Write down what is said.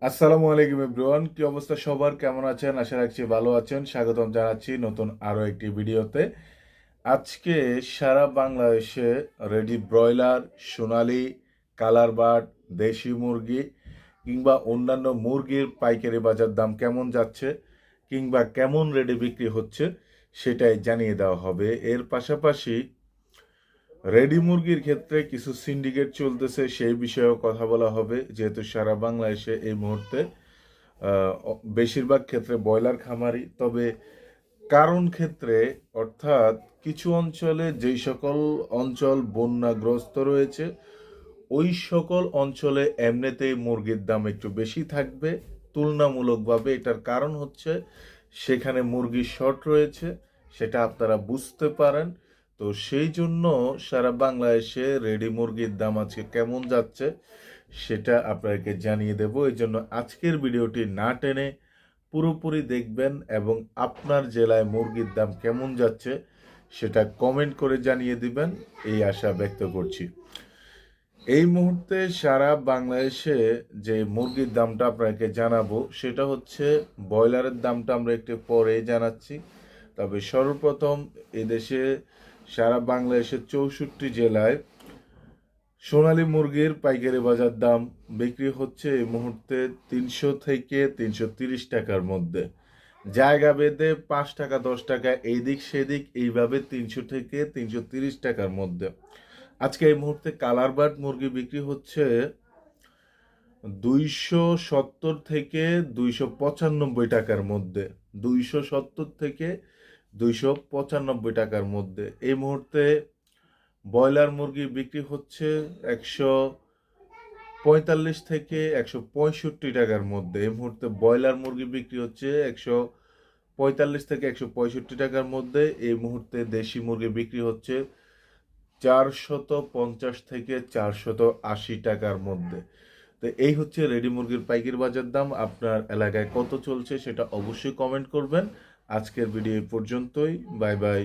আসসালামু আলাইকুম এভরিওয়ান, কি অবস্থা সবার? কেমন আছেন? আশা রাখছি ভালো আছেন। স্বাগতম জানাচ্ছি নতুন আরো একটি ভিডিওতে। আজকে সারা বাংলাদেশে রেডি ব্রয়লার, সোনালী, কালার বার্ড, দেশি মুরগি কিংবা অন্যান্য মুরগির পাইকারি বাজার দাম কেমন যাচ্ছে কিংবা কেমন রেটে বিক্রি হচ্ছে সেটাই জানিয়ে দেওয়া হবে। এর পাশাপাশি রেডি মুরগির ক্ষেত্রে কিছু সিন্ডিকেট চলতেছে, সেই বিষয়েও কথা বলা হবে, যেহেতু সারা বাংলাদেশে এই মুহূর্তে বেশিরভাগ ক্ষেত্রে ব্রয়লার খামারি। তবে কারণ ক্ষেত্রে অর্থাৎ কিছু অঞ্চলে যেই সকল অঞ্চল বন্যাগ্রস্ত রয়েছে ওই সকল অঞ্চলে এমনিতেই মুরগির দাম একটু বেশি থাকবে তুলনামূলকভাবে। এটার কারণ হচ্ছে সেখানে মুরগির শর্ট রয়েছে, সেটা আপনারা বুঝতে পারেন। তো সেই জন্য সারা বাংলাদেশে রেডি মুরগির দাম আজকে কেমন যাচ্ছে সেটা আপনাকে জানিয়ে দেব। এই জন্য আজকের ভিডিওটি না টেনে পুরোপুরি দেখবেন এবং আপনার জেলায় মুরগির দাম কেমন যাচ্ছে সেটা কমেন্ট করে জানিয়ে দিবেন, এই আশা ব্যক্ত করছি। এই মুহূর্তে সারা বাংলাদেশে যে মুরগির দামটা আপনাকে জানাবো সেটা হচ্ছে ব্রয়লারের দামটা আমরা একটু পরে জানাচ্ছি। তবে সর্বপ্রথম এদেশে সারা বাংলাদেশের 64 জেলায় সোনালী মুরগির পাইকারি বাজার দাম বিক্রি হচ্ছে এই মুহূর্তে 300 থেকে 330 টাকার মধ্যে। জায়গা ভেদে 5 টাকা 10 টাকা এইদিক সেদিক, এইভাবে 300 থেকে 330 টাকার মধ্যে। আজকে এই মুহূর্তে কালার বার্ড মুরগি বিক্রি হচ্ছে 270 থেকে 295 টাকার মধ্যে। 270 থেকে 295 টাকার মধ্যে। এই মুহূর্তে ব্রয়লার মুরগি বিক্রি হচ্ছে 145 থেকে 165 টাকার মধ্যে। এই মুহূর্তে ব্রয়লার মুরগি বিক্রি হচ্ছে 145 থেকে 165 টাকার মধ্যে। এই মুহূর্তে দেশি মুরগি বিক্রি হচ্ছে 450 থেকে 480 টাকার মধ্যে। তো এই হচ্ছে রেডি মুরগির পাইকারি বাজার দাম। আপনার এলাকায় কত চলছে সেটা অবশ্যই কমেন্ট করবেন। আজকের ভিডিও এই পর্যন্তই। Bye bye.